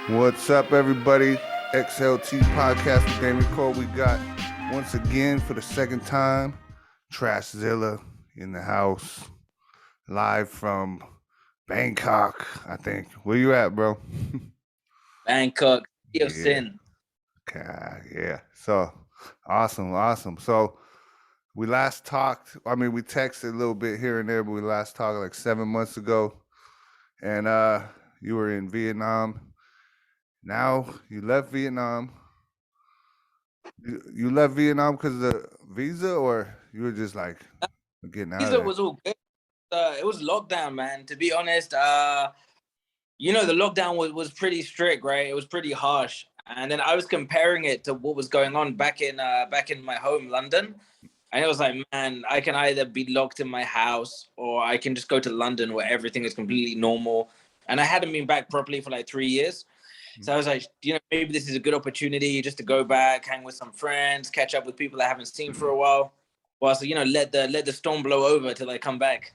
What's up, everybody? XLT Podcast with Damien Cole. We got, once again, for the second time, Trashzilla in the house, live from Bangkok, I think. Where you at, bro? Bangkok, City of Yeah. Sin. Yeah. So, awesome. So, we last talked, we texted a little bit here and there, but we last talked like 7 months ago. And you were in Vietnam. Now, you left Vietnam. You left Vietnam because of the visa, or you were just like getting out of Visa there? was all good. It was lockdown, man. To be honest, the lockdown was pretty strict, right? It was pretty harsh. And then I was comparing it to what was going on back in my home, London. And it was like, man, I can either be locked in my house or I can just go to London where everything is completely normal. And I hadn't been back properly for like 3 years. So I was like, maybe this is a good opportunity just to go back, hang with some friends, catch up with people I haven't seen for a while. Well, so let the storm blow over till I come back.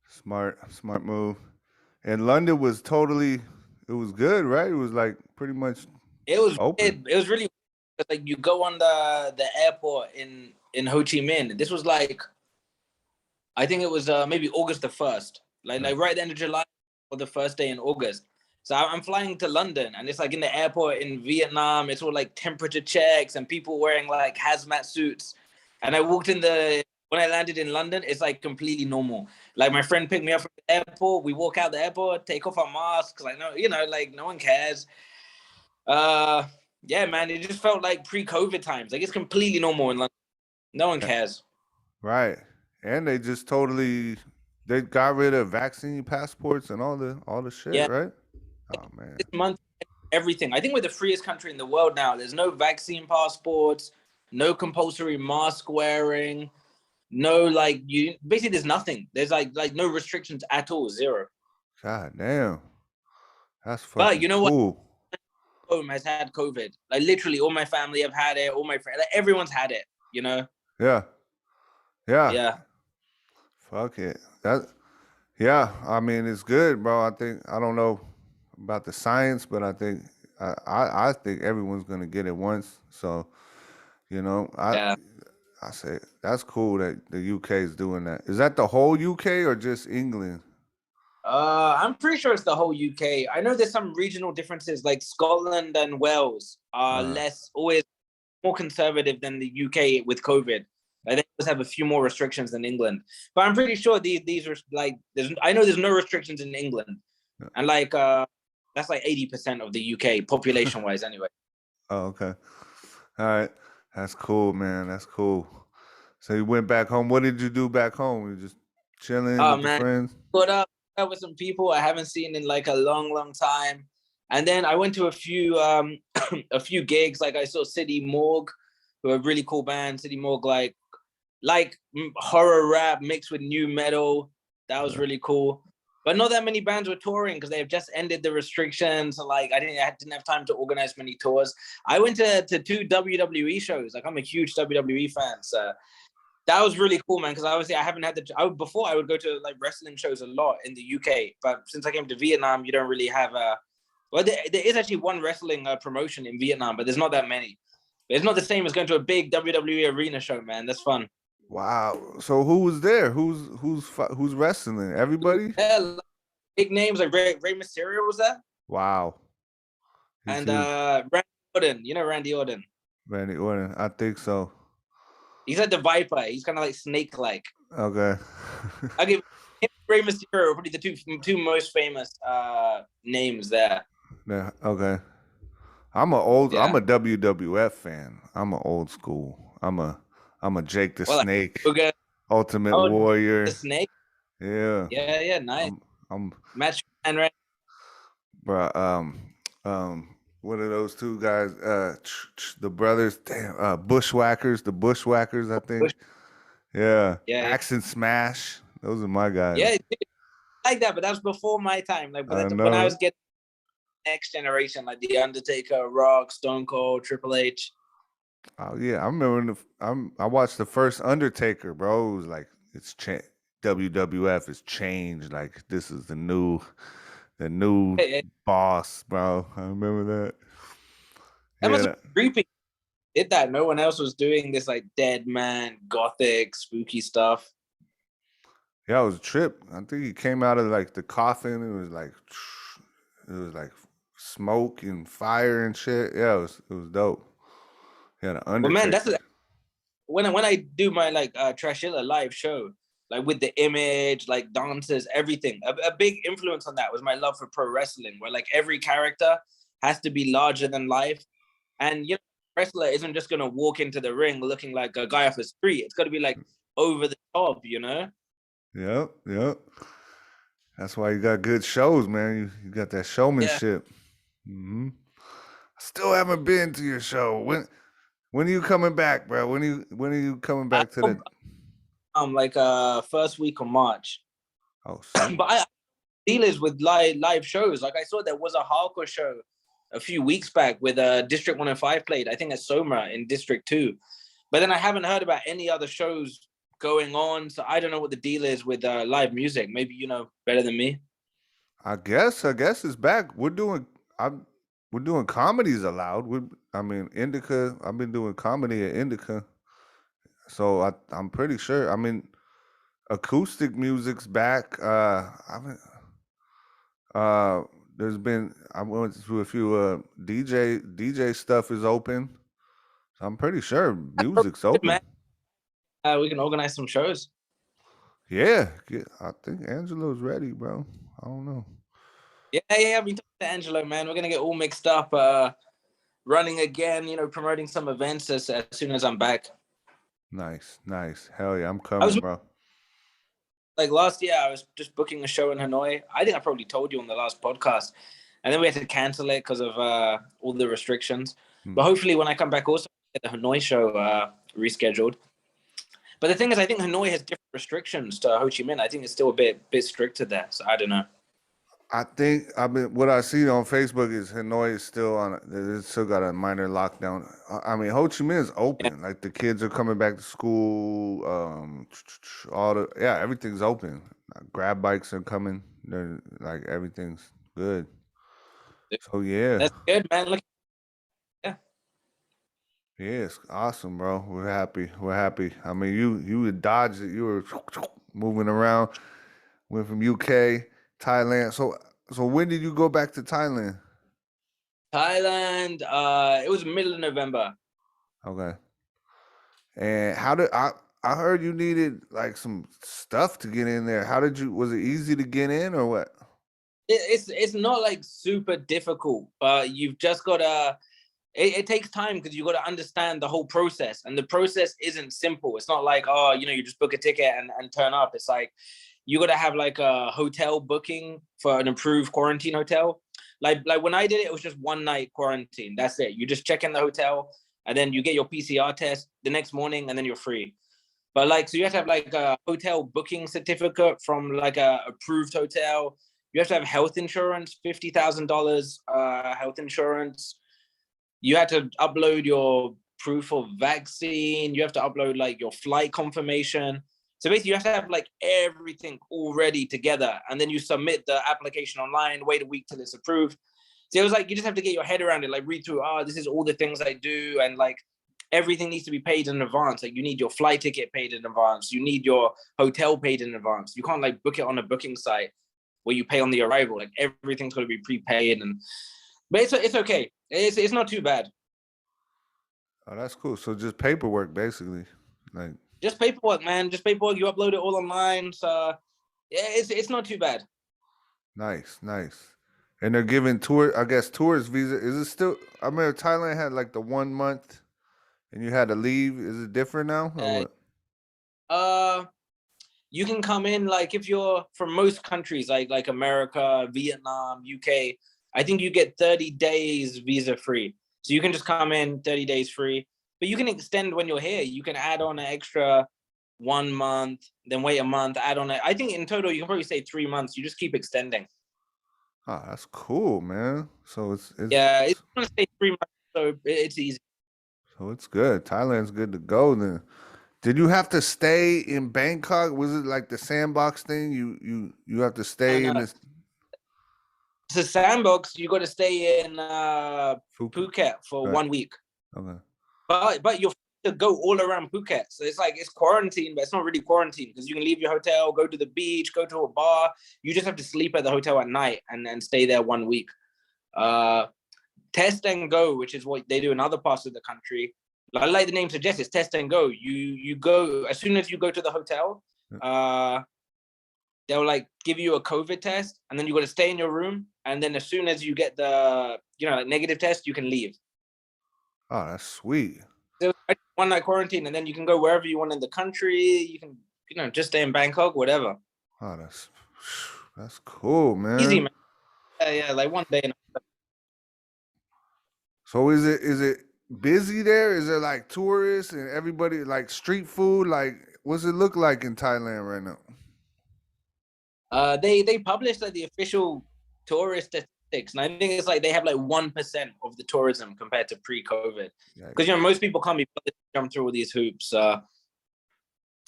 Smart move. And London was it was good, right? It was like pretty much open. It was really like you go on the airport in Ho Chi Minh. This was like I think it was maybe August the 1st, like right at the end of July or the first day in August. So I'm flying to London, and it's like in the airport in Vietnam. It's all like temperature checks and people wearing like hazmat suits. And I walked when I landed in London, it's like completely normal. Like my friend picked me up from the airport. We walk out the airport, take off our masks. Like like no one cares. Uh, yeah, man, it just felt like pre-COVID times. Like it's completely normal in London. No one cares. Right. And they got rid of vaccine passports and all the shit, Yeah, right? Oh man. this month everything. I think we're the freest country in the world now. There's no vaccine passports, no compulsory mask wearing, no like you basically there's nothing. There's like no restrictions at all, zero. God damn. That's But fucking you know what? cool. Home has had COVID. Like literally all my family have had it, all my friends, like, everyone's had it, you know? Yeah. Yeah. Yeah. Fuck it. Yeah, it's good, bro. I don't know about the science, but I think everyone's gonna get it once. So, you know, I Yeah. I say that's cool that the UK is doing that. Is that the whole UK or just England? I'm pretty sure it's the whole UK. I know there's some regional differences, like Scotland and Wales are Uh, always more conservative than the UK with COVID. I think they have a few more restrictions than England, but I'm pretty sure these are like I know there's no restrictions in England, and like that's like 80% of the UK population wise anyway. oh, okay. All right. That's cool, man. That's cool. So you went back home. What did you do back home? You just chilling Oh with the man, friends? caught up with some people I haven't seen in like a long time, and then I went to a few a few gigs. Like I saw City Morgue, who are a really cool band. City Morgue, like horror rap mixed with new metal. That was really cool. But not that many bands were touring because they've just ended the restrictions. So like I didn't have time to organize many tours. I went to two WWE shows. Like I'm a huge WWE fan, so that was really cool, man. Because obviously I haven't had before I would go to like wrestling shows a lot in the UK, but since I came to Vietnam, you don't really have a. Well, there is actually one wrestling promotion in Vietnam, but there's not that many. It's not the same as going to a big WWE arena show, man. That's fun. Wow. So who was there? Who's wrestling? Everybody? Yeah, big names like Rey Mysterio was there, Wow. He's and huge. Randy Orton. You know Randy Orton. Randy Orton. I think so. He's like the Viper. He's kind of like snake-like. Okay. I give him Rey Mysterio probably the two most famous names there. Yeah, okay. I'm Yeah. a WWF fan. I'm a old school. I'm a Jake the Well, like, Snake, okay. Ultimate Oh, the Warrior. snake. Yeah. Yeah, nice. I'm Match and right. bro, one of those two guys, the brothers, damn, Bushwhackers, the Bushwhackers, I think. Yeah. Yeah, Axe and Smash. Those are my guys. yeah, like that. But that was before my time. Like, but I that's when I was know. getting next generation, like the Undertaker, Rock, Stone Cold, Triple H. Oh yeah, I remember I watched the first Undertaker, bro. It was like WWF has changed. Like this is the new It- boss, bro. I remember that. that Yeah, must have been creepy. Did that? No one else was doing this like dead man, gothic, spooky stuff. yeah, it was a trip. I think he came out of like the coffin. It was like smoke and fire and shit. Yeah, it was dope. Yeah, the Well, man, Undertaker. when I do my like Trashzilla live show, like with the image, like dancers, everything. A big influence on that was my love for pro wrestling, where like every character has to be larger than life, and you know, wrestler isn't just gonna walk into the ring looking like a guy off the street. It's got to be like over the top, you know? Yep, yep. That's why you got good shows, man. You got that Yeah. showmanship. I still haven't been to your show. When are you coming back, bro? When are you coming I back to hope the? like first week of March. Oh, sweet. But I dealers with live shows. Like I saw there was a hardcore show a few weeks back with District 105 played. I think at Soma in District 2. But then I haven't heard about any other shows going on. So I don't know what the deal is with live music. Maybe you know better than me. I guess it's back. I'm we're doing comedies allowed. I mean, Indica. I've been doing comedy at Indica, so I'm pretty sure. I mean, acoustic music's back. I mean, uh, there's been I went through a few DJ stuff is open. So I'm pretty sure music's Man, open. we can organize some shows. Yeah, I think Angelo's ready, bro. I don't know. Yeah. We talked to Angelo, man. We're gonna get all mixed up, running again. You know, promoting some events as soon as I'm back. Nice, nice. Hell yeah, I'm I was coming, bro. like last year. I was just booking a show in Hanoi. I think I probably told you on the last podcast, and then we had to cancel it because of all the restrictions. Hmm. But hopefully, when I come back, also get the Hanoi show rescheduled. But the thing is, I think Hanoi has different restrictions to Ho Chi Minh. I think it's still a bit stricter there. So I don't know. What I see on Facebook is Hanoi is still it's still got a minor lockdown. I mean, Ho Chi Minh is Yeah. open. Like the kids are coming back to school. Everything's open. Grab bikes are coming. They're like everything's good. So yeah, That's good, man. Look, yeah. yeah, it's awesome, bro. We're happy. We're happy. I mean, you would dodge it. You were moving around. Went from UK, Thailand. So when did you go back to Thailand? Thailand. It was middle of November. Okay. And how did I heard you needed like some stuff to get in there. How did you was it easy to get in or what? It's not like super difficult, but you've just got to. It takes time because you got to understand the whole process, and the process isn't simple. It's not like you know you just book a ticket and turn up. It's like you got to have like a hotel booking for an approved quarantine hotel. Like when I did it, it was just 1 night quarantine. That's it. You just check in the hotel, and then you get your PCR test the next morning, and then you're free. But like, so you have to have like a hotel booking certificate from like a approved hotel. You have to have health insurance, $50,000 health insurance. You had to upload your proof of vaccine. You have to upload like your flight confirmation. So basically, you have to have like everything all ready together, and then you submit the application online. Wait a week till it's approved. So it was like you just have to get your head around it, like read through. This is all the things I do, and like everything needs to be paid in advance. Like you need your flight ticket paid in advance. You need your hotel paid in advance. You can't like book it on a booking site where you pay on the arrival. Like everything's got to be prepaid, but it's okay. It's not too bad. Oh, that's cool. So just paperwork basically. Like Just paperwork, man. Just paperwork. You upload it all online. So yeah, it's not too bad. nice, nice. And they're giving I guess tourist visa. Is it still I remember Thailand had like the 1 month and you had to leave. Is it different now or Uh, what? uh, you can come in like if you're from most countries like America, Vietnam, UK. I think you get 30 days visa free. So you can just come in 30 days free. But you can extend when you're here. You can add on an extra 1 month, then wait a month, add on it. I think in total you can probably say 3 months. You just keep extending. Oh, that's cool, man. So Yeah, it's gonna say 3 months, so it's easy. so it's good. Thailand's good to go then. Did you have to stay in Bangkok? Was it like the sandbox thing? You have to stay And in this. So Sandbox, you got to stay in Phuket for Right. 1 week. Okay. But you're free to go all around Phuket. So it's like it's quarantine, but it's not really quarantine because you can leave your hotel, go to the beach, go to a bar. You just have to sleep at the hotel at night and then stay there 1 week. Test and go, which is what they do in other parts of the country. Like the name suggests, it's test and go. You go as soon as you go to the hotel. They'll like give you a COVID test, and then you got to stay in your room. And then as soon as you get the like negative test, you can leave. Oh, that's sweet. So 1 night quarantine, and then you can go wherever you want in the country. You can just stay in Bangkok, whatever. Oh, that's cool, man. Easy, man. Yeah, like 1 day. So is it busy there? Is there like tourists and everybody like street food? Like, what's it look like in Thailand right now? They published like the official tourist statistics, and I think it's like they have like 1% of the tourism compared to pre-COVID. Because most people can't be bothered to jump through all these hoops. But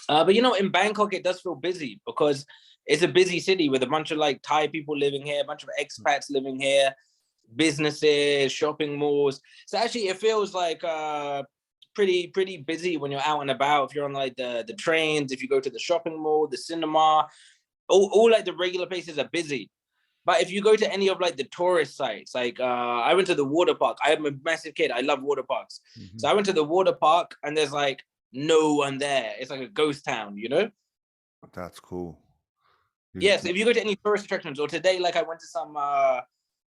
in Bangkok it does feel busy because it's a busy city with a bunch of like Thai people living here, a bunch of expats living here, businesses, shopping malls. So actually it feels like pretty busy when you're out and about. If you're on like the trains, if you go to the shopping mall, the cinema, all like the regular places are busy. But if you go to any of like the tourist sites, like I went to the water park. I'm a massive kid. I love water parks. Mm-hmm. So I went to the water park and there's like no one there. It's like a ghost town, That's cool. Yes, if you go to any tourist attractions, or today, like I went to some,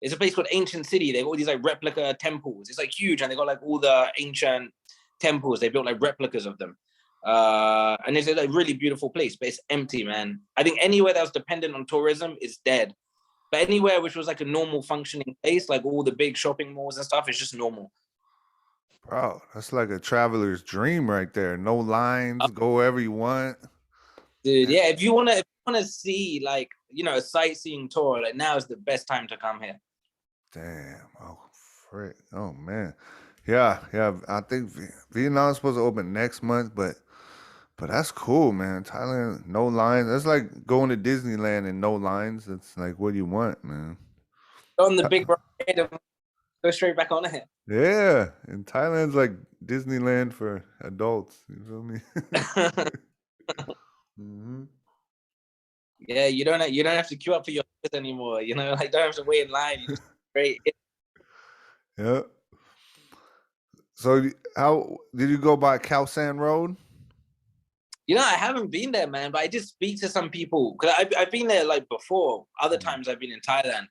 it's a place called Ancient City. They got all these like replica temples. It's like huge, and they got like all the ancient temples. They built like replicas of them. And it's a like, really beautiful place, but it's empty, man. I think anywhere that was dependent on tourism is dead. But anywhere which was like a normal functioning place, like all the big shopping malls and stuff, is just normal. Bro, that's like a traveler's dream right there. No lines, go wherever you want. Dude, yeah. If you wanna see like a sightseeing tour, like now is the best time to come here. Damn. Oh, frick. Oh man. Yeah. I think Vietnam's supposed to open next month, but that's cool, man. Thailand, no lines. That's like going to Disneyland and no lines. It's like, what do you want, man? On the big ride and go straight back on it. Yeah, and Thailand's like Disneyland for adults. You feel me? Mm-hmm. Yeah, you don't have to queue up for your anymore. Like don't have to wait in line. You just straight. Yeah. So how did you go by Khao San Road? I haven't been there, man, but I just speak to some people because I've been there like before. Other times I've been in Thailand,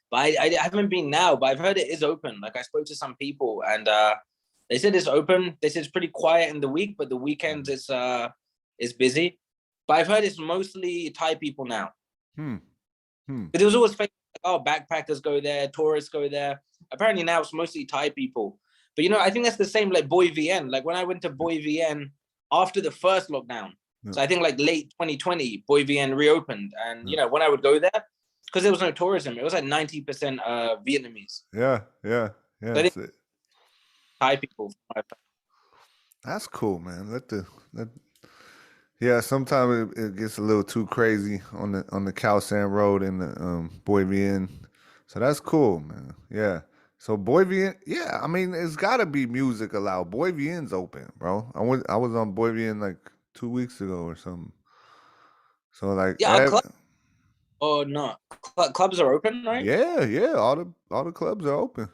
but I haven't been now. But I've heard it is open. Like I spoke to some people and they said it's open. They said it's pretty quiet in the week, but the weekends it's busy. But I've heard it's mostly Thai people now. But it was always fake. Like, backpackers go there, tourists go there. Apparently now it's mostly Thai people. But I think that's the same like Boy Vien. Like when I went to Boy Vien after the first lockdown. Yeah. So I think like late 2020, Boy Vien reopened. And when I would go there, because there was no tourism, it was like 90% Vietnamese. Yeah. That's it. Thai people. That's cool, man. Yeah, sometimes it gets a little too crazy on the Khao San Road in the Boy Vien. So that's cool, man. Yeah. So Boy Vien, yeah, I mean it's gotta be music allowed. Boy Vien's open, bro. I was on Boy Vien like 2 weeks ago or something. So like oh no, clubs are open, right? Yeah. All the clubs are open.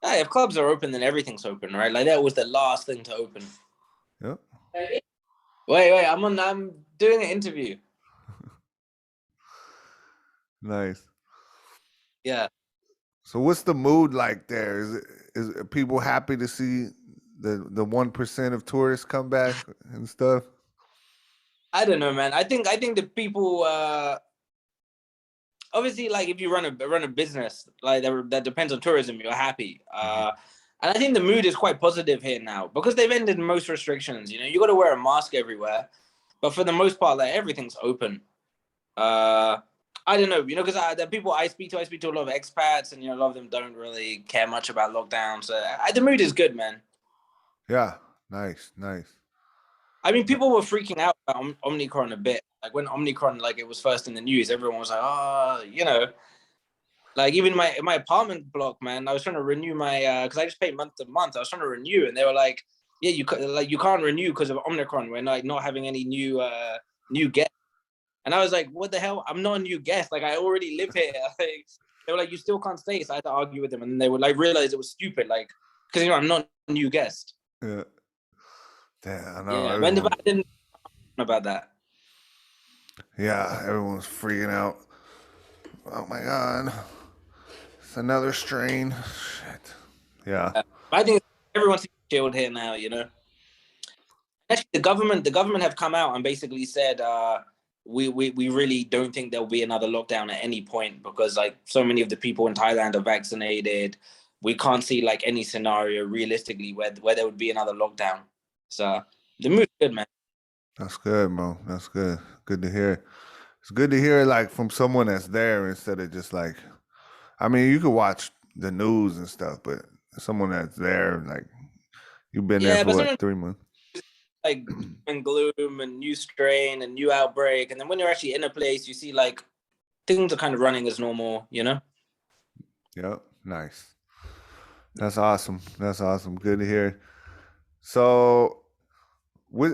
Yeah, if clubs are open, then everything's open, right? Like that was the last thing to open. Yep. Wait, I'm doing an interview. Nice. Yeah. So what's the mood like there? Is people happy to see the 1% of tourists come back and stuff? I don't know, man. I think the people obviously like if you run a business like that depends on tourism, you're happy. And I think the mood is quite positive here now because they've ended most restrictions. You got to wear a mask everywhere, but for the most part, like everything's open. I don't know, because the people I speak to a lot of expats, and a lot of them don't really care much about lockdown. So the mood is good, man. Yeah, nice. I mean, people were freaking out about Omicron a bit. Like when Omicron, like it was first in the news, everyone was like, Like even my apartment block, man, I was trying to renew my because I just pay month to month. I was trying to renew, and they were like, "Yeah, you can't renew because of Omicron. We're like not having any new guests." And I was like, "What the hell? I'm not a new guest. Like I already live here." Like, they were like, "You still can't stay." So I had to argue with them, and they would like realize it was stupid, like because I'm not a new guest. Yeah. Damn, I know Yeah, but everyone. I didn't know about that. Yeah, everyone's freaking out. Oh my god, it's another strain. Shit. Yeah. But I think everyone's chilled here now. Actually, the government have come out and basically said, we really don't think there'll be another lockdown at any point because like so many of the people in Thailand are vaccinated. We can't see like any scenario realistically where there would be another lockdown. So the mood's good, man. That's good, bro. That's good. Good to hear. It's good to hear like from someone that's there instead of just like I mean, you could watch the news and stuff, but someone that's there, like you've been there Yeah, for but what, sometimes 3 months? like doom and gloom and new strain and new outbreak, and then when you're actually in a place, you see like things are kind of running as normal. Yep. Nice. That's awesome. That's awesome. Good to hear. So what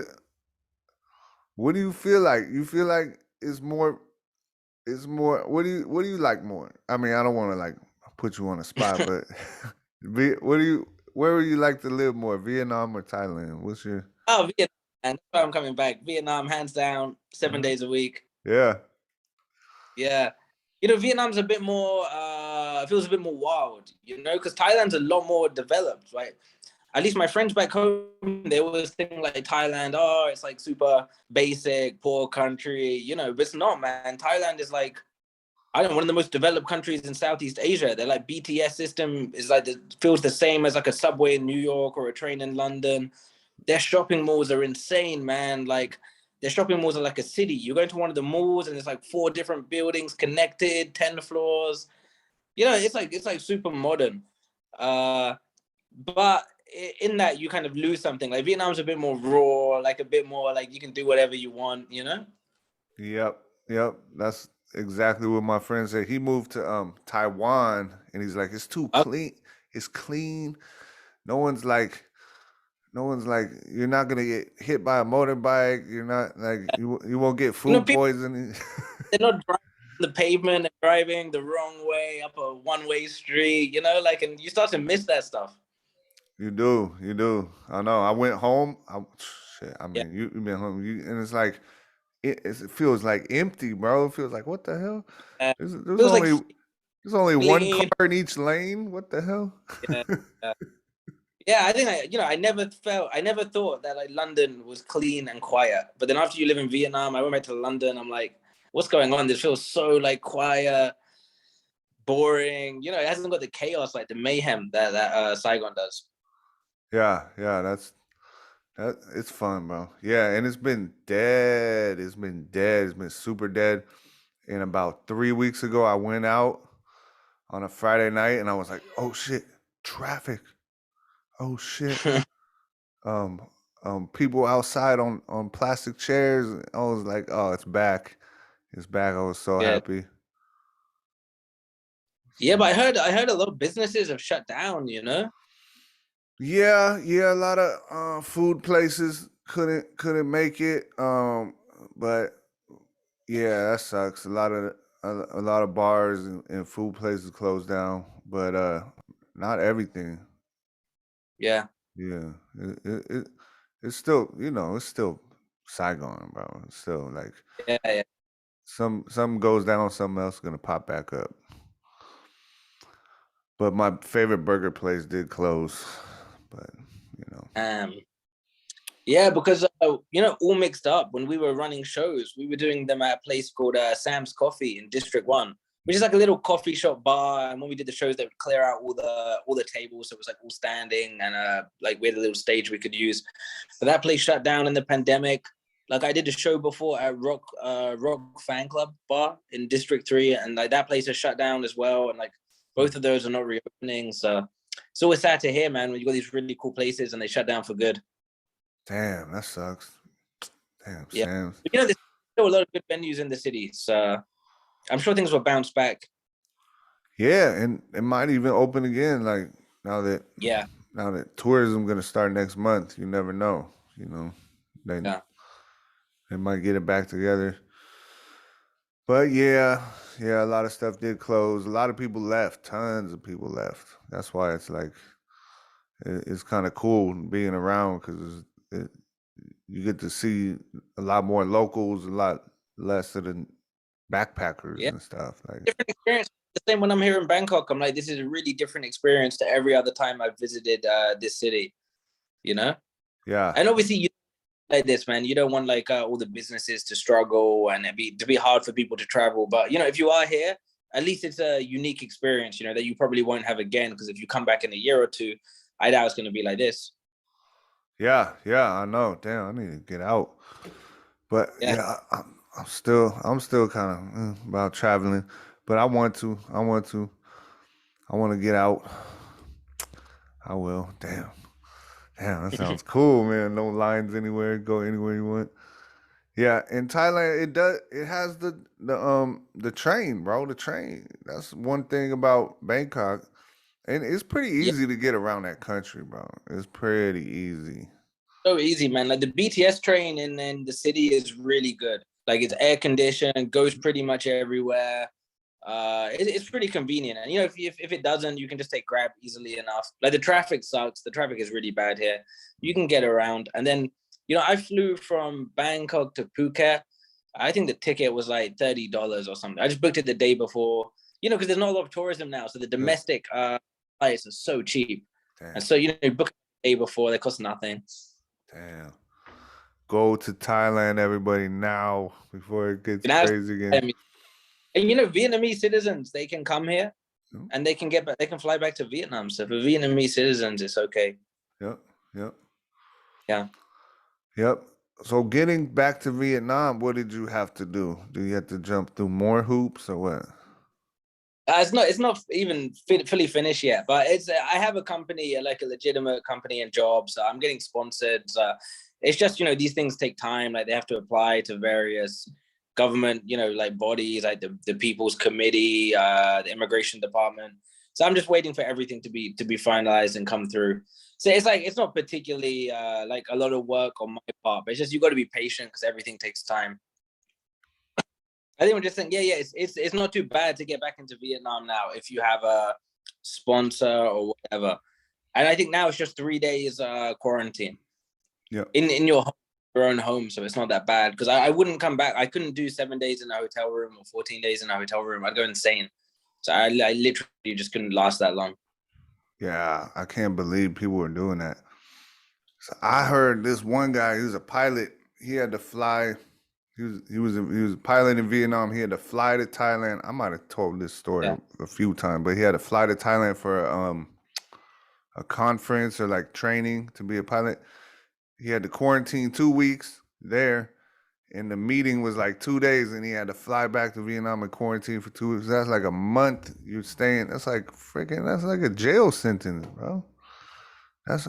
what do you feel like? You feel like it's more what do you like more? I mean, I don't want to like put you on the spot, but what do you where would you like to live more, Vietnam or Thailand? What's your Oh, Vietnam, man. That's why I'm coming back. Vietnam, hands down, 7 days a week. Yeah. Yeah. Vietnam's a bit more feels a bit more wild, because Thailand's a lot more developed, right? At least my friends back home, they always think like Thailand, oh, it's like super basic, poor country, but it's not, man. Thailand is like, I don't know, one of the most developed countries in Southeast Asia. Their like BTS system is like feels the same as like a subway in New York or a train in London. Their shopping malls are insane, man. Like their shopping malls are like a city. You go into one of the malls and it's like 4 different buildings connected, 10 floors. It's like super modern. But in that you kind of lose something. Like Vietnam's a bit more raw, like a bit more like you can do whatever you want. Yep. Yep. That's exactly what my friend said. He moved to Taiwan and he's like, it's too Oh, clean. It's clean. No one's like you're not gonna get hit by a motorbike. You're not like you won't get food people poisoning. they're not driving on the pavement and driving the wrong way up a one-way street, like and you start to miss that stuff. You do. I know. I went home. Shit. I Yeah. mean, you been home, and it's like it feels like empty, bro. It feels like what the hell? There's Feels like only one clean. car in each lane. What the hell? Yeah. Yeah. Yeah, I think I never thought that like London was clean and quiet. But then after you live in Vietnam, I went back to London. I'm like, what's going on? This feels so like quiet, boring. It hasn't got the chaos like the mayhem that Saigon does. Yeah. That it's fun, bro. Yeah, and it's been dead. It's been dead. It's been super dead. And about 3 weeks ago, I went out on a Friday night, and I was like, "Oh shit, traffic! Oh shit!" Um, people outside on plastic chairs. I was like, "Oh, it's back! It's back!" I was so Yeah. happy. Yeah, So, but I heard a lot of businesses have shut down. yeah, a lot of food places couldn't make it. But yeah, that sucks. A lot of bars and food places closed down, but not everything. Yeah. Yeah, it's still it's still Saigon, bro. It's still like Yeah, yeah. something goes down, something else is gonna pop back up. But my favorite burger place did close. But you know, Yeah, because all mixed up. When we were running shows, we were doing them at a place called Sam's Coffee in District One, which is like a little coffee shop bar. And when we did the shows, they would clear out all the tables, so it was like all standing, and like we had a little stage we could use. But that place shut down in the pandemic. Like I did a show before at Rock Fan Club bar in District 3, and like that place is shut down as well. And like both of those are not reopening. So it's always sad to hear, man, when you got these really cool places and they shut down for good. damn, that sucks. Damn, Yeah. Sam's. But, there's still a lot of good venues in the city. So I'm sure things will bounce back. Yeah, and it might even open again. Like now that Yeah, now that tourism gonna start next month, you never know. You know, they yeah, they might get it back together. But yeah, yeah, a lot of stuff did close. A lot of people left. Tons of people left. That's why it's like it's kind of cool being around because it, you get to see a lot more locals, a lot less of the backpackers yeah. and stuff. Like, Different experience. The same when I'm here in Bangkok. I'm like, this is a really different experience to every other time I've visited this city. You know, yeah, and obviously you like this, man. You don't want like all the businesses to struggle and it be to be hard for people to travel. But you know, if you are here, at least it's a unique experience. You know that you probably won't have again because if you come back in a year or two, I doubt it's going to be like this. yeah, yeah. I know. Damn, I need to get out. But Yeah, yeah, I'm still kind of about traveling. But I want to get out. I will. Damn, damn. That sounds cool, man. No lines anywhere. Go anywhere you want. Yeah, in Thailand, it does. It has the train, bro. The train. That's one thing about Bangkok, and it's pretty yeah. easy to get around that country, bro. It's pretty easy. So easy, man. Like the BTS train in the city is really good. Like it's air conditioned, goes pretty much everywhere. It's pretty convenient, and you know if it doesn't, you can just take Grab easily enough. Like the traffic sucks. The traffic is really bad here. You can get around, and then you know I flew from Bangkok to Phuket. I think the ticket was like $30 or something. I just booked it the day before. You know, because there's not a lot of tourism now, so the Yeah. domestic flights are so cheap, and Damn, so you know you book it the day before. They cost nothing. damn. Go to Thailand, everybody, now before it gets And that's, crazy I again. mean, and you know Vietnamese citizens they can come here Yep, and they can get back. They can fly back to Vietnam. So for Vietnamese citizens, it's okay. yep, yep. Yeah, Yep. So getting back to Vietnam, what did you have to do? Do you have to jump through more hoops or what? it's not even fully finished yet, but it's I have a company like a legitimate company and job, so I'm getting sponsored. So it's just you know these things take time. Like they have to apply to various government you know like bodies like the People's Committee, the Immigration Department. So I'm just waiting for everything to be finalized and come through. So it's like it's not particularly like a lot of work on my part, but it's just you got to be patient because everything takes time. I think we're just saying, yeah, it's not too bad to get back into Vietnam now if you have a sponsor or whatever. And I think now it's just 3 days quarantine Yep. in your own home, so it's not that bad. Because I wouldn't come back. I couldn't do 7 days in a hotel room or 14 days in a hotel room. I'd go insane. So I literally just couldn't last that long. Yeah, I can't believe people were doing that. So I heard this one guy, he was a pilot. He had to fly. He was a pilot in Vietnam. He had to fly to Thailand. I might have told this story Yeah, a few times, but he had to fly to Thailand for a conference or like training to be a pilot. He had to quarantine 2 weeks there, and the meeting was like 2 days, and he had to fly back to Vietnam and quarantine for 2 weeks. That's like a month you're staying. That's like freaking. That's like a jail sentence, bro. That's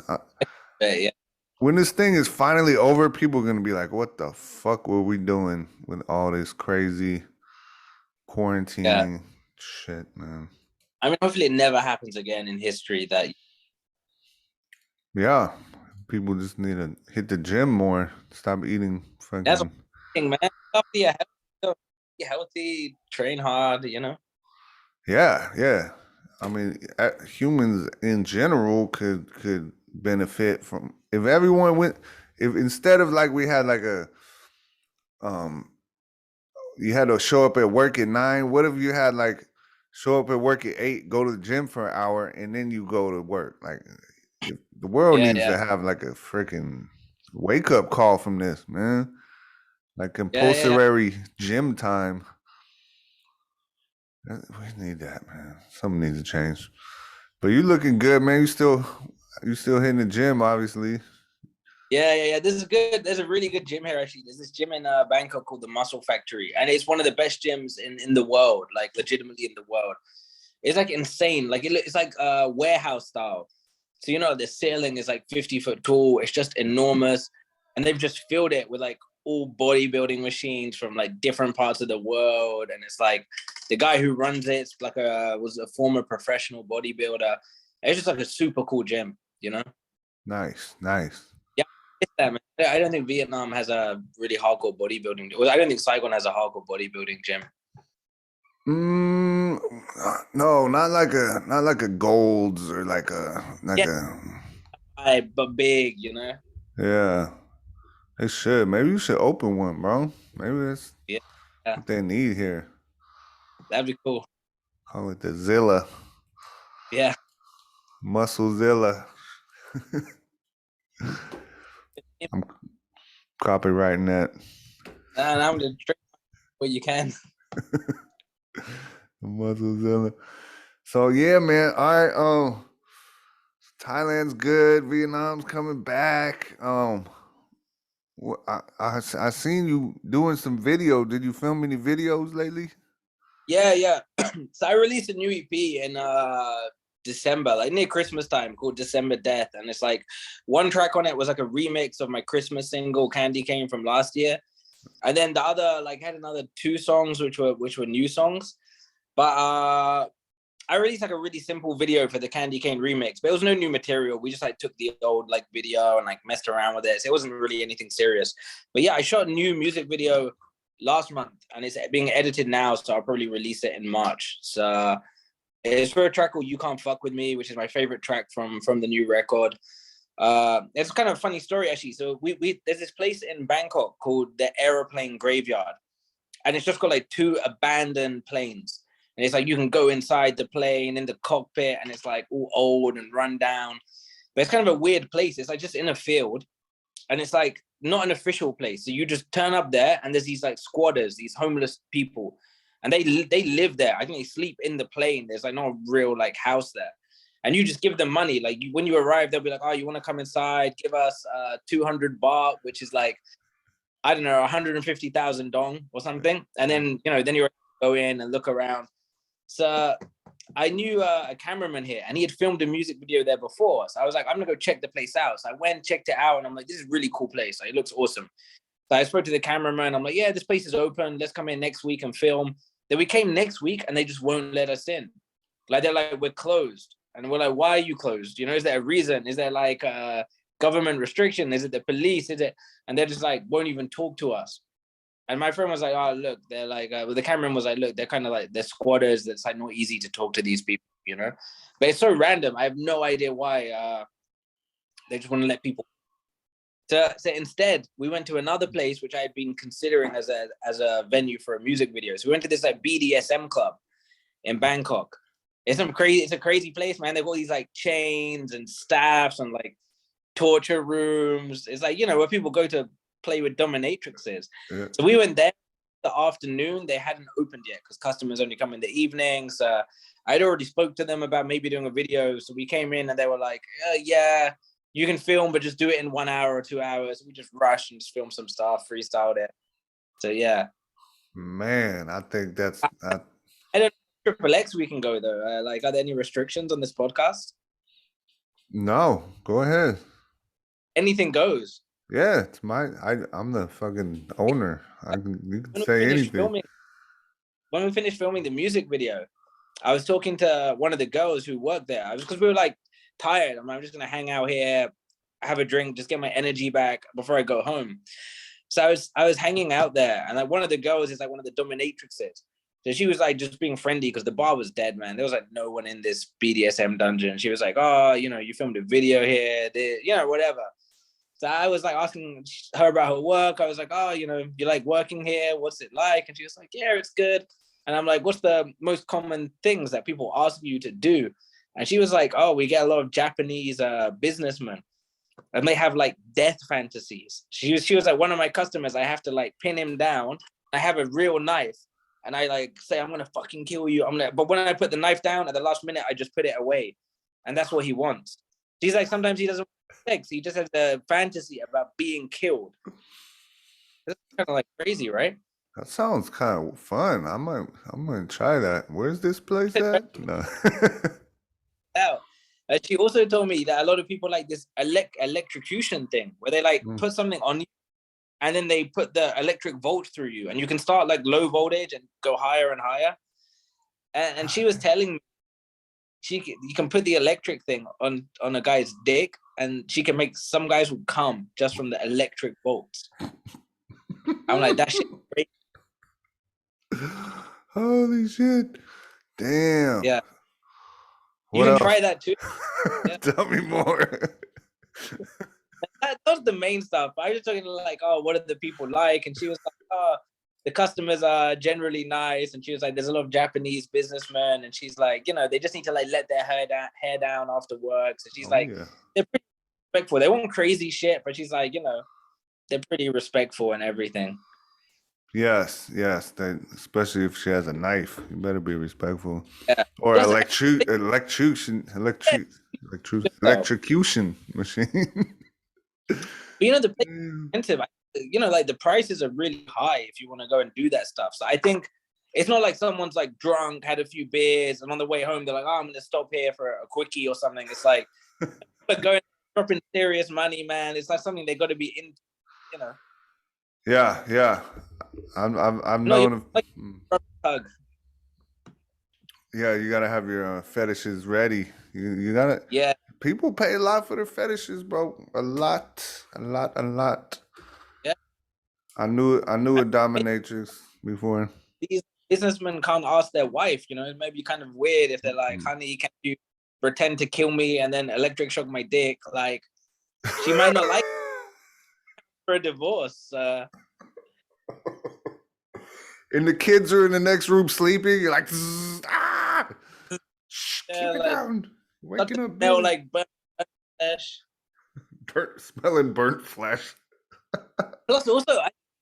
yeah, when this thing is finally over. People are gonna be like, "What the fuck were we doing with all this crazy yeah. quarantining shit, man?" I mean, hopefully it never happens again in history. That Yeah, people just need to hit the gym more. Stop eating that's one fucking. thing, man. Be healthy, train hard. You know. Yeah, yeah. I mean, humans in general could benefit from if everyone went. If instead of like we had like a um, you had to show up at work at 9. What if you had like show up at work at 8, go to the gym for an hour, and then you go to work? Like, if the world Yeah, needs yeah, to have like a freaking wake up call from this, man. Like yeah. compulsory gym time. We need that, man. Something needs to change. But you looking good, man. You still hitting the gym, obviously. Yeah. This is good. There's a really good gym here, actually. There's this gym in Bangkok called the Muscle Factory, and it's one of the best gyms in the world, like legitimately in the world. It's like insane. Like it's like warehouse style. So you know the ceiling is like 50 foot tall. It's just enormous, and they've just filled it with like all bodybuilding machines from like different parts of the world, and it's like the guy who runs it was a former professional bodybuilder. It's just like a super cool gym, you know. Nice, nice. Yeah, it's that, man. I don't think Vietnam has a really hardcore bodybuilding. Well, I don't think Saigon has a hardcore bodybuilding gym. No, not like a Golds or like Yeah, a but big, you know. yeah. They should. Maybe you should open one, bro. Maybe that's Yeah, yeah, what they need here. that'd be cool. Call it the Zilla, Yeah. Musclezilla. I'm copywriting that. And I'm just trick what you can. Musclezilla. So yeah, man. All right. Thailand's good. Vietnam's coming back. I seen you doing some video. Did you film any videos lately? Yeah, yeah. So I released a new EP in December, like near Christmas time, called December Death. And it's like one track on it was like a remix of my Christmas single Candy Cane from last year. And then the other like had another 2 songs which were new songs. But I released like a really simple video for the Candy Cane remix, but it was no new material. We just like took the old like video and like messed around with it. So it wasn't really anything serious. But yeah, I shot a new music video last month and it's being edited now, so I'll probably release it in March. So it's for a track called You Can't Fuck With Me, which is my favorite track from the new record. It's kind of a funny story actually. So we there's this place in Bangkok called the Aeroplane Graveyard, and it's just got like 2 abandoned planes. And it's like you can go inside the plane in the cockpit and it's like all old and run down. But it's kind of a weird place. It's like just in a field and it's like not an official place. So you just turn up there and there's these like squatters, these homeless people. And they live there. I think they sleep in the plane. There's like no real like house there. And you just give them money. Like when you arrive, they'll be like, oh, you want to come inside? Give us 200 baht, which is like, I don't know, 150,000 dong or something. And then, then you go in and look around. So I knew a cameraman here and he had filmed a music video there before. So I was like, I'm gonna go check the place out. So I went, checked it out and I'm like, this is a really cool place. Like, it looks awesome. So I spoke to the cameraman. I'm like, yeah, this place is open. Let's come in next week and film. Then we came next week and they just won't let us in. Like, they're like, we're closed. And we're like, why are you closed? Is there a reason? Is there like a government restriction? Is it the police? Is it? And they're just like, won't even talk to us. And my friend was like, oh, look, they're like, the cameraman was like, look, they're kind of like, they're squatters. That's like not easy to talk to these people, But it's so random. I have no idea why they just want to let people. So instead, we went to another place, which I had been considering as a venue for a music video. So we went to this like BDSM club in Bangkok. It's a crazy place, man. They've got these like chains and staffs and like torture rooms. It's like, where people go to play with dominatrixes. Yeah. So we went there the afternoon. They hadn't opened yet because customers only come in the evenings. I'd already spoke to them about maybe doing a video. So we came in and they were like, yeah, you can film, but just do it in 1 hour or 2 hours. We just rushed and just filmed some stuff, freestyled it. So yeah. Man, I think that's... I don't know, Triple X we can go though. Are there any restrictions on this podcast? No, go ahead. Anything goes. Yeah, it's I'm the fucking owner. You can say anything. When we finished filming the music video, I was talking to one of the girls who worked there. Because we were like tired. I'm just gonna hang out here, have a drink, just get my energy back before I go home. So I was hanging out there, and like one of the girls is like one of the dominatrixes. So she was like just being friendly because the bar was dead, man. There was like no one in this BDSM dungeon. She was like, oh, you filmed a video here, whatever. So I was like asking her about her work. I was like, oh, you like working here? What's it like? And she was like, yeah, it's good. And I'm like, what's the most common things that people ask you to do? And she was like, oh, we get a lot of Japanese businessmen and they have like death fantasies. She was like, one of my customers, I have to like pin him down. I have a real knife and I like say, I'm going to fucking kill you. But when I put the knife down at the last minute, I just put it away. And that's what he wants. She's like, sometimes he doesn't want sex. He just has a fantasy about being killed. That's kind of like crazy, right? That sounds kind of fun. I'm gonna try that. Where's this place at? No. She also told me that a lot of people like this electrocution thing where they like put something on you and then they put the electric volt through you, and you can start like low voltage and go higher and higher. And she was telling me you can put the electric thing on a guy's dick, and she can make some guys will come just from the electric bolts. I'm like, that shit great. Holy shit. Damn. Yeah. You What can else? try that too. Yeah. Tell me more. That was the main stuff. I was talking like, oh, what do the people like? And she was like, oh, the customers are generally nice. And she was like, there's a lot of Japanese businessmen. And she's like, they just need to like let their hair down after work. So she's like, yeah. they're pretty respectful. They want crazy shit, but she's like, they're pretty respectful and everything. Yes. Especially if she has a knife, you better be respectful. Yeah. Or Yes, electrocution machine. but the place is expensive. Like the prices are really high if you want to go and do that stuff. So I think it's not like someone's like drunk, had a few beers, and on the way home they're like, oh, I'm gonna stop here for a quickie or something. It's like going dropping serious money, man. It's like something they got to be in. Yeah. I've No, known of. like hug. Yeah, you gotta have your fetishes ready. You gotta. Yeah. People pay a lot for their fetishes, bro. A lot. Yeah. I knew a dominatrix before. These businessmen can't ask their wife. It may be kind of weird if they're like, honey, can you pretend to kill me and then electric shock my dick? Like, she might not like for a divorce. And the kids are in the next room sleeping. You're like, keep it down. Waking up, smell like burnt flesh. Smelling burnt flesh. Plus, also,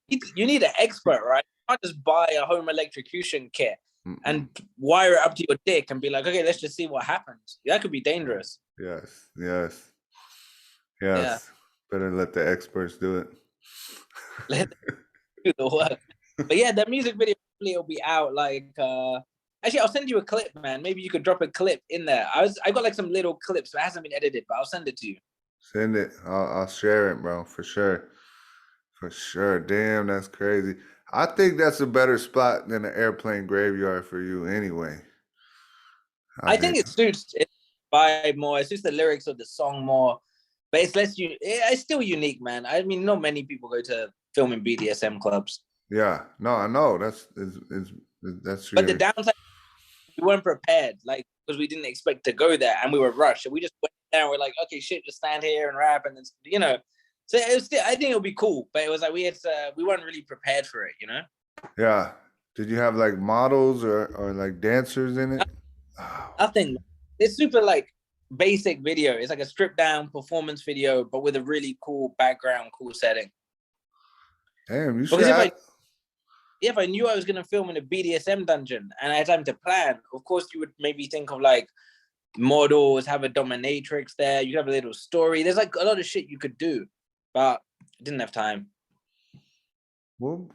you need an expert, right? You can't just buy a home electrocution kit and wire it up to your dick and be like, okay, let's just see what happens. That could be dangerous. Yes. Yeah. Better let the experts do it. Let them do the work. But yeah, that music video will be out like actually I'll send you a clip, man. Maybe you could drop a clip in there. I got like some little clips, but it hasn't been edited, but I'll send it to you. Send it. I'll share it, bro, for sure. Damn, that's crazy. I think that's a better spot than an airplane graveyard for you anyway. I think it suits it vibe more. It suits the lyrics of the song more. But it's still unique, man. I mean, not many people go to film in BDSM clubs. Yeah, no, I know. That's true. But the downside, we weren't prepared, like, because we didn't expect to go there, and we were rushed. And we just went there and we're like, okay, shit, just stand here and rap, and then, So it was I think it'll be cool, but it was like we weren't really prepared for it, Yeah. Did you have like models or like dancers in it? Nothing. It's super like basic video. It's like a stripped down performance video, but with a really cool background, cool setting. Damn, you should. If I knew I was gonna film in a BDSM dungeon and I had time to plan, of course you would maybe think of like models, have a dominatrix there, you have a little story. There's like a lot of shit you could do, but I didn't have time. Well,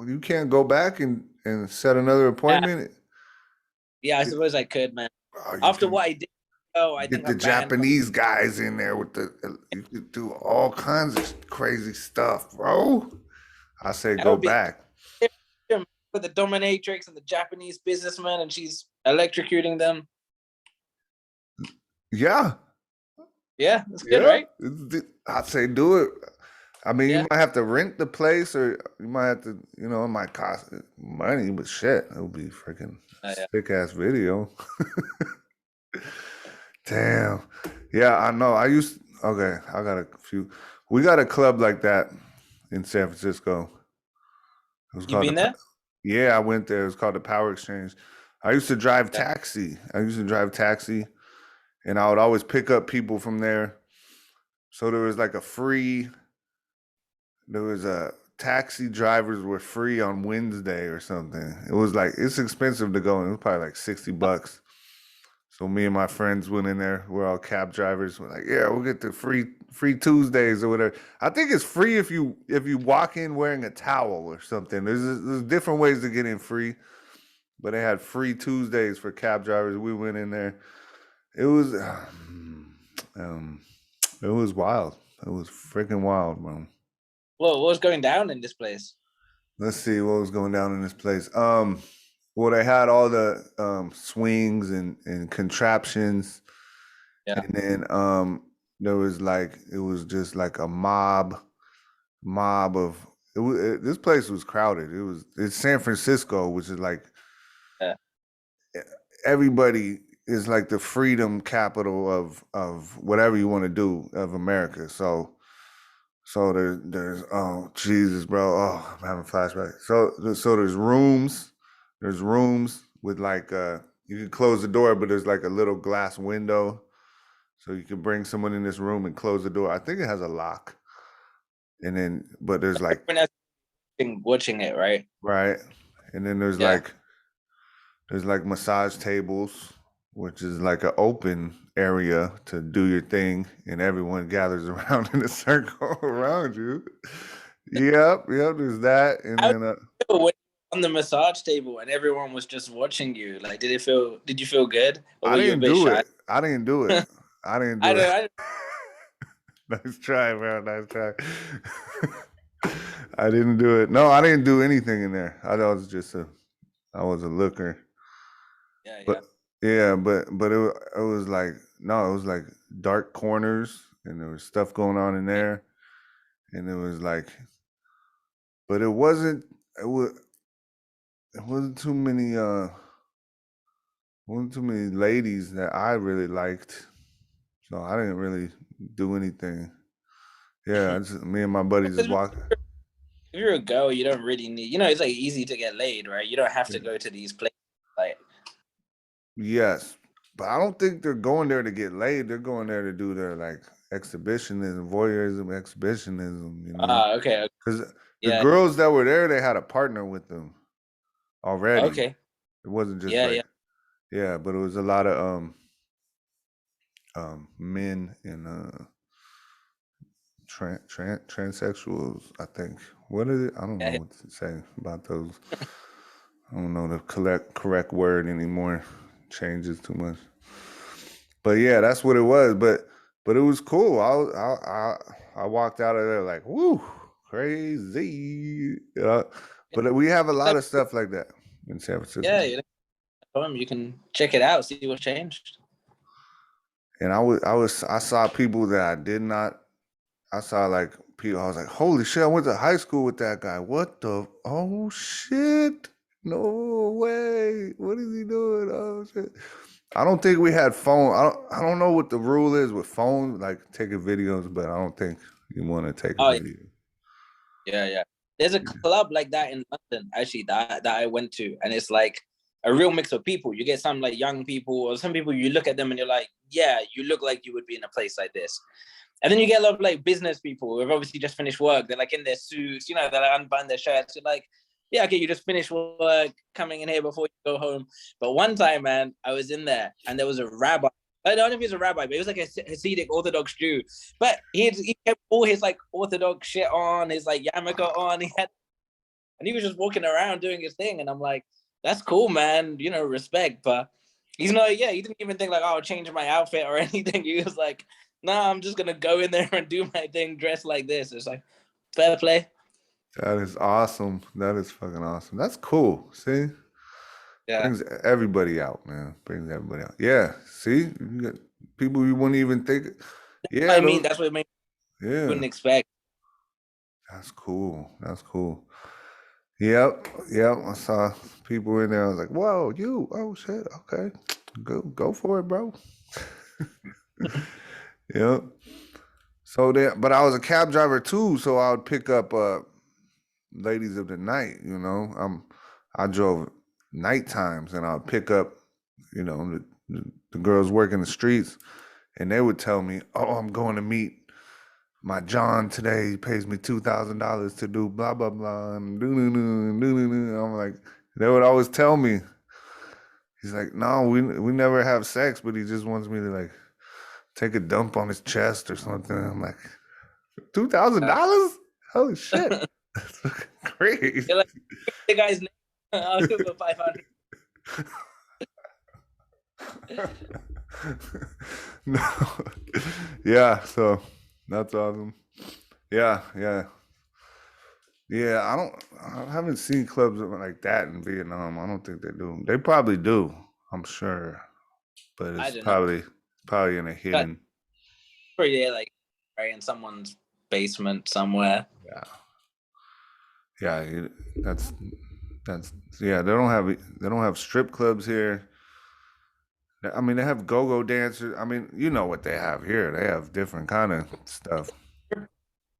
you can't go back and set another appointment. Yeah, I suppose I could, man. After what I did, I get the Japanese guys in there with you could do all kinds of crazy stuff, bro. I say go back. With the dominatrix and the Japanese businessman, and she's electrocuting them. Yeah, that's good, right? I'd say do it. I mean, you might have to rent the place, or you might have to, it might cost money, but shit, it'll be freaking sick ass video. Damn. Yeah, I know. I got a few. We got a club like that in San Francisco. You been there? Yeah, I went there. It was called the Power Exchange. I used to drive taxi. And I would always pick up people from there. So there was like taxi drivers were free on Wednesday or something. It was like, it's expensive to go in. It was probably like $60. So me and my friends went in there. We're all cab drivers. We're like, yeah, we'll get the free Tuesdays or whatever. I think it's free if you walk in wearing a towel or something. There's different ways to get in free, but they had free Tuesdays for cab drivers. We went in there. It was it was wild. It was freaking wild, bro. What was going down in this place? Let's see what was going down in this place. Well, they had all the swings and contraptions, Yeah. and then there was like it was just like a mob of this place was crowded. It's San Francisco, which is like Yeah. everybody is like the freedom capital of whatever you want to do of America. So there's oh Jesus, bro. Oh, I'm having flashbacks. So there's rooms with like you can close the door, but there's like a little glass window. So you can bring someone in this room and close the door. I think it has a lock. And then but there's like Everyone else watching it, right? right. And then Yeah. there's like massage tables, which is like an open area to do your thing, and everyone gathers around in a circle around you. Yep, there's that, and How did then you feel when you were on the massage table and everyone was just watching you? Like, did you feel good, or I were you a didn't bit do shy? it. I didn't do it. I didn't I do it. don't. Nice try, bro. Nice try. I didn't do it. No, I didn't do anything in there. I was a looker. Yeah, yeah. But yeah, but it was like no, it was like dark corners and there was stuff going on in there, and it was like, but it was it wasn't too many wasn't too many ladies that I really liked, so I didn't really do anything. Yeah, me and my buddies just Because walked. if you're a girl, you don't really need. It's like easy to get laid, right? You don't have to go to these places. Like, Yes, but I don't think they're going there to get laid. They're going there to do their like exhibitionism, voyeurism, exhibitionism. okay, okay. Because the Yeah, girls that were there, they had a partner with them already. okay, It wasn't just yeah, like yeah. yeah, but it was a lot of men and transsexuals. I think. What is it? I don't know Yeah. what to say about those. I don't know the correct word anymore. Changes too much. But yeah, that's what it was. But it was cool. I walked out of there like, woo, crazy. But we have a So, lot of stuff like that in San Francisco. yeah, you can check it out, see what's changed. And I saw people that I did not. I saw like people. I was like, holy shit! I went to high school with that guy. What the? Oh shit! No way! What is he doing? Oh shit! I don't think we had phone. I don't know what the rule is with phone, like taking videos, but I don't think you want to take a Oh, video. yeah, yeah. There's a club like that in London, actually, that I went to, and it's like a real mix of people. You get some like young people, or some people you look at them and you're like, yeah, you look like you would be in a place like this. And then you get a lot of like business people who have obviously just finished work. They're like in their suits, they're like unbuttoned their shirts. You're like, yeah, okay, you just finished work, coming in here before you go home. But one time, man, I was in there and there was a rabbi. I don't know if he was a rabbi, but he was like a Hasidic Orthodox Jew. But he kept all his like Orthodox shit on, his like yarmulke on. And he was just walking around doing his thing. And I'm like, that's cool, man. Respect. But he's not, yeah, he didn't even think like, oh, I'll change my outfit or anything. He was like, nah, I'm just gonna go in there and do my thing dressed like this. It's like fair play. That is awesome. That is fucking awesome. That's cool. See, Yeah. brings everybody out, man. Brings everybody out. Yeah. See, you got people you wouldn't even think. Yeah, I mean, those. that's what I Yeah, wouldn't expect. that's cool. That's cool. Yep. I saw people in there. I was like, "Whoa, you! Oh shit! Okay, go for it, bro." Yep. So then, but I was a cab driver too, so I would pick up ladies of the night. I drove night times, and I would pick up, the girls working the streets, and they would tell me, "Oh, I'm going to meet my John today. He pays me $2,000 to do blah blah blah." And I'm like, they would always tell me. He's like, "No, we never have sex, but he just wants me to like take a dump on his chest or something." I'm like, $2,000? Holy shit, that's crazy. You're like, the guy's name. I'll do it for 500. No, yeah, so that's awesome. Yeah. Yeah, I haven't seen clubs like that in Vietnam. I don't think they do. They probably do, I'm sure, but I it's don't know. probably in a But hidden. pretty yeah, like right in someone's basement somewhere. Yeah, yeah, that's that's yeah. They don't have strip clubs here. I mean, they have go-go dancers. I mean, you know what they have here. They have different kind of stuff.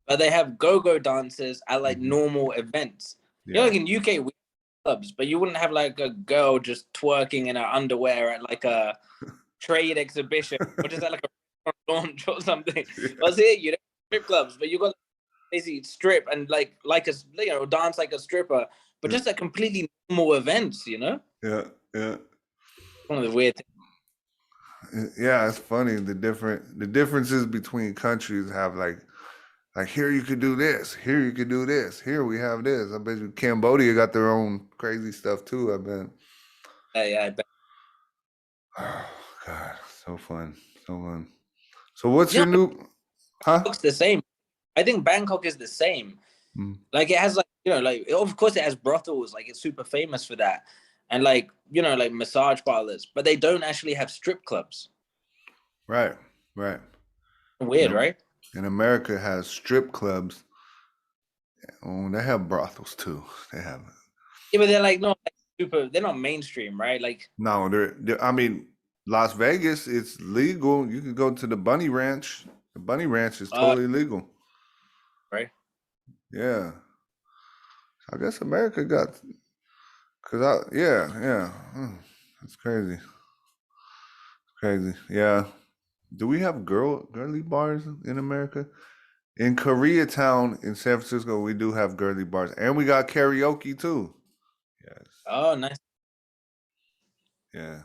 But they have go-go dancers at like Mhm. normal events. You know, Yeah. like in UK, we have clubs, but you wouldn't have like a girl just twerking in her underwear at like a trade exhibition or just at like a launch or something. Well, here you know strip clubs, but you got basically strip and like a dance like a stripper, but Yeah, just at completely normal events. You know, yeah, yeah. one of the weird things. Yeah, it's funny the differences between countries have like here you could do this, here you could do this, here we have this. I bet you Cambodia got their own crazy stuff too. I bet. Yeah, I bet. Oh God, so fun, so fun. So what's You your know, new? Huh? Bangkok's the same. I think Bangkok is the same. Mm, Like it has like like of course it has brothels, like it's super famous for that, and like like massage parlors, but they don't actually have strip clubs. right, right. You Weird, know, right? and America has strip clubs. Oh, they have brothels too. They have. Yeah, but they're like not like super. They're not mainstream, right? Like, No, I mean, Las Vegas, it's legal. You can go to the Bunny Ranch. The Bunny Ranch is totally legal. right? Yeah. I guess America got, cause yeah. That's crazy. Crazy. Yeah. Do we have girly bars in America? In Koreatown in San Francisco, we do have girly bars, and we got karaoke too. Yes. Oh, nice. Yeah.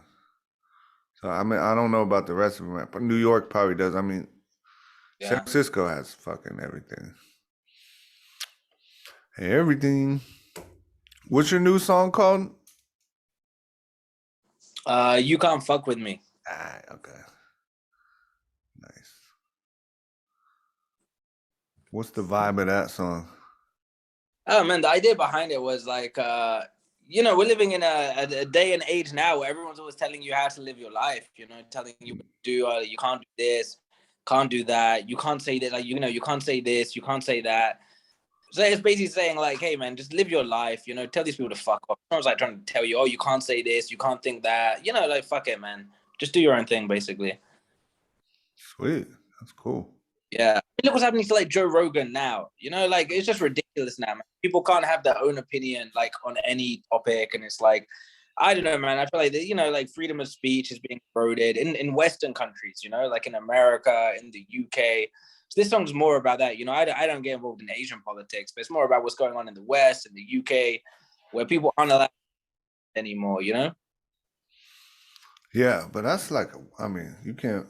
So I mean, I don't know about the rest of them, but New York probably does. I mean, San Yeah. Francisco has fucking everything. Everything. What's your new song called? You can't fuck with me. Ah, okay. Nice. What's the vibe of that song? Oh man, the idea behind it was like, we're living in a day and age now where everyone's always telling you how to live your life. Telling you what to do. You can't do this, can't do that. You can't say that. Like you can't say this, you can't say that. So it's basically saying like, hey man, just live your life. Tell these people to fuck off. Someone's like trying to tell you, oh, you can't say this, you can't think that. Like fuck it, man. Just do your own thing, basically. Sweet. That's cool. Yeah. Look what's happening to like Joe Rogan now. Like it's just ridiculous now, man. People can't have their own opinion like on any topic, and it's like, I don't know, man. I feel like like freedom of speech is being eroded in Western countries. Like in America, in the UK. So this song's more about that. I don't get involved in Asian politics, but it's more about what's going on in the West and the UK, where people aren't allowed anymore. Yeah, but that's like, I mean, you can't.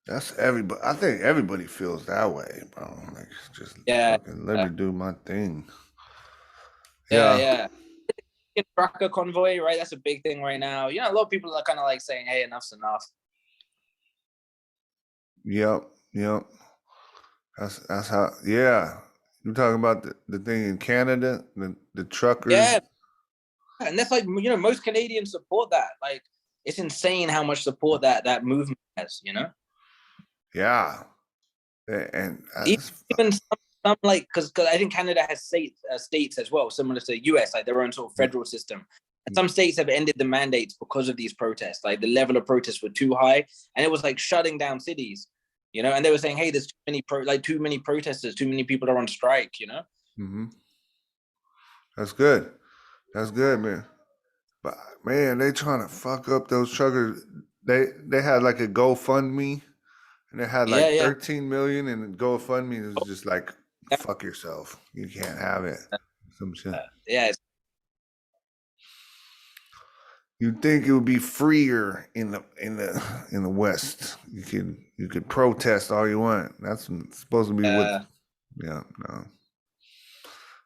That's everybody. I think everybody feels that way, bro. Like, just Yeah, fucking let me do my thing. yeah, Yeah. yeah. Trucker convoy, right? That's a big thing right now. A lot of people are kind of like saying, "Hey, enough's enough." Yep. Yep. That's how. Yeah. You talking about the thing in Canada, the truckers. Yeah, and that's like most Canadians support that. Like it's insane how much support that movement has. Yeah. And Even some like because I think Canada has states as well, similar to the US, like their own sort of federal system. And some states have ended the mandates because of these protests. Like the level of protests were too high, and it was like shutting down cities. And they were saying, "Hey, there's too many protesters, too many people are on strike." mm-hmm. That's good. That's good, man. But man, they trying to fuck up those truckers. They had like a GoFundMe and it had Yeah, like yeah, 13 million and GoFundMe was just like fuck yourself. You can't have it. Some shit. yeah. You'd think it would be freer in the West. You could protest all you want. That's supposed to be what. Yeah, no.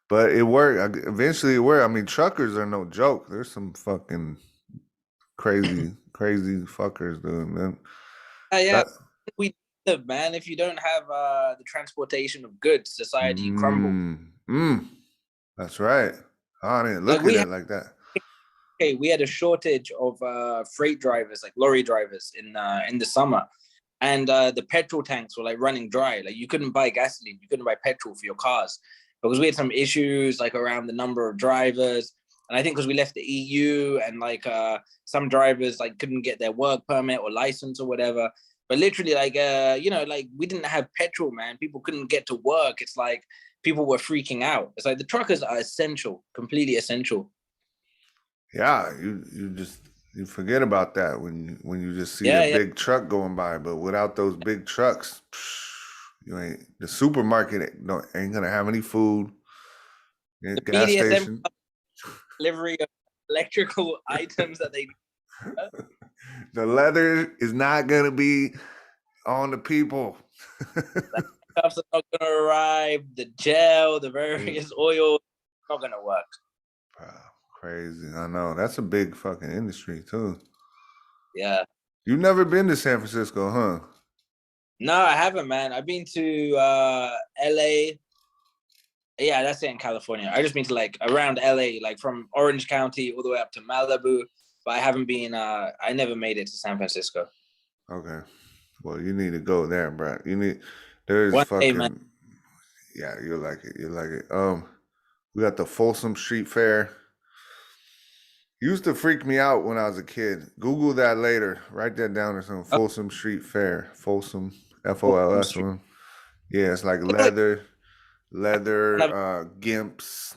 But it worked. Eventually, it worked. I mean, truckers are no joke. There's some fucking crazy fuckers doing that. Yeah. That We live, man. If you don't have the transportation of goods, society crumbles. mm, That's right. I didn't Like look at it like that. we had a shortage of freight drivers, like lorry drivers, in the summer, and the petrol tanks were like running dry. Like you couldn't buy gasoline, you couldn't buy petrol for your cars because we had some issues like around the number of drivers. And I think because we left the EU and like some drivers like couldn't get their work permit or license or whatever. But literally, like like we didn't have petrol, man. People couldn't get to work. It's like people were freaking out. It's like the truckers are essential, completely essential. Yeah, you forget about that when you just see Yeah, a yeah. big truck going by, but without those big trucks, the supermarket ain't gonna have any food. The Gas BDSM station. delivery of electrical items that they The leather is not gonna be on the people. cups are not gonna arrive. The gel, the various oils, not gonna work. Wow, crazy. I know. That's a big fucking industry too. Yeah. You've never been to San Francisco, huh? No, I haven't, man. I've been to LA. Yeah, that's it in California. I just been to like around LA, like from Orange County all the way up to Malibu. But I haven't been I never made it to San Francisco. Okay. Well, you need to go there, bro. There's One day, man. fucking, yeah, you'll like it. You'll like it. We got the Folsom Street Fair. Used to freak me out when I was a kid. Google that later. Write that down or something. Folsom Street Fair. Folsom, F-O-L-S. Yeah, it's like leather, gimps,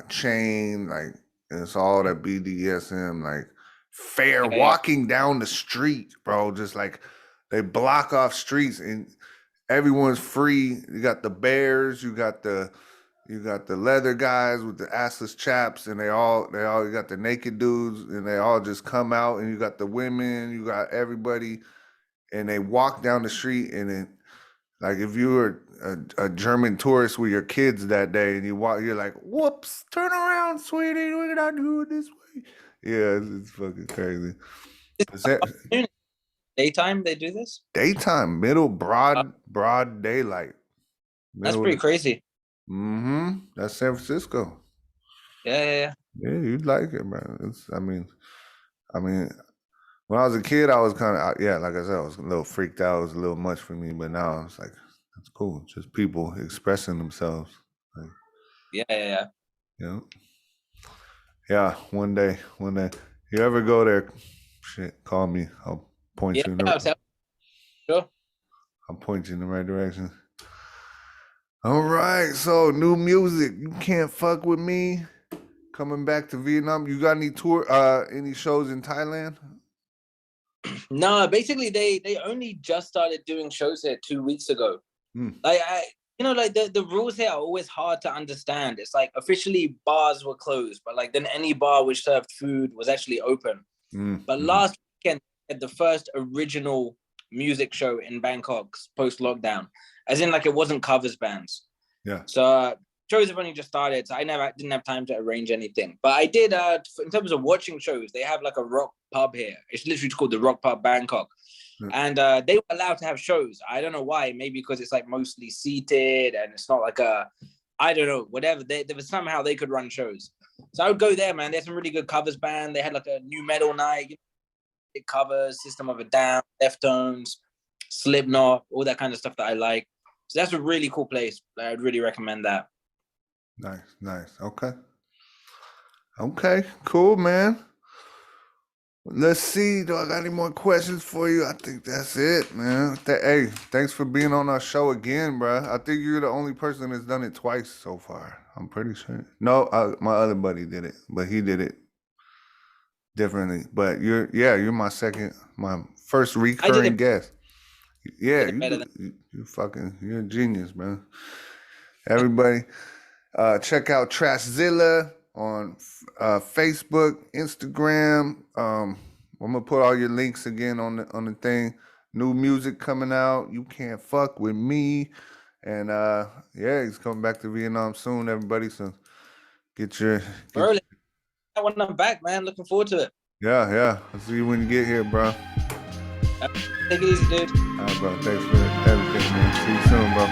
chain, like it's all that BDSM, like fair walking down the street, bro. Just like they block off streets and everyone's free. You got the bears, you got the leather guys with the assless chaps, and you got the naked dudes, and they all just come out, and you got the women, you got everybody, and they walk down the street, and then like if you were a German tourist with your kids that day, and you walk, you're like, "Whoops, turn around, sweetie, we're not doing this way." Yeah, it's fucking crazy. Daytime they do this? Daytime, broad daylight. That's pretty crazy. That's San Francisco. Yeah. Yeah, you'd like it, man. I mean, when I was a kid, I was kind of, like I said, I was a little freaked out. It was a little much for me, but now it's like, it's cool. Just people expressing themselves. Like, yeah. Yeah, one day. You ever go there, shit, call me. I'll point you in the Sure. I'll point you in the right direction. All right, so new music. You Can't Fuck With Me. Coming back to Vietnam. You got any shows in Thailand? No, basically they only just started doing shows here 2 weeks ago. Like like the rules here are always hard to understand. It's like officially bars were closed, but like then any bar which served food was actually open. But last weekend had the first original music show in Bangkok post lockdown, as in like it wasn't covers bands. Yeah. So shows have only just started, so I didn't have time to arrange anything. But I did in terms of watching shows, they have like a rock pub here. It's literally called the Rock Pub Bangkok. And they were allowed to have shows. I don't know why. Maybe because it's like mostly seated and it's not like I don't know, whatever. There was somehow they could run shows. So I would go there, man. There's some really good covers band. They had like a new metal night, covers, System of a Down, Deftones, Slipknot, all that kind of stuff that I like. So that's a really cool place. I'd really recommend that. Nice. Okay, cool, man. Let's see. Do I got any more questions for you? I think that's it, man. Hey, thanks for being on our show again, bro. I think you're the only person that's done it twice so far. I'm pretty sure. No, my other buddy did it, but he did it differently. But you're my first recurring guest. Yeah, you're a genius, man. Everybody, check out Trashzilla on Facebook, Instagram. I'm gonna put all your links again on the thing. New music coming out. You Can't Fuck With Me, and he's coming back to Vietnam soon. Everybody, so when I'm back, man. Looking forward to it. Yeah. I'll see you when you get here, bro. Take it easy, dude. All right, bro. Thanks for everything, man. See you soon, bro.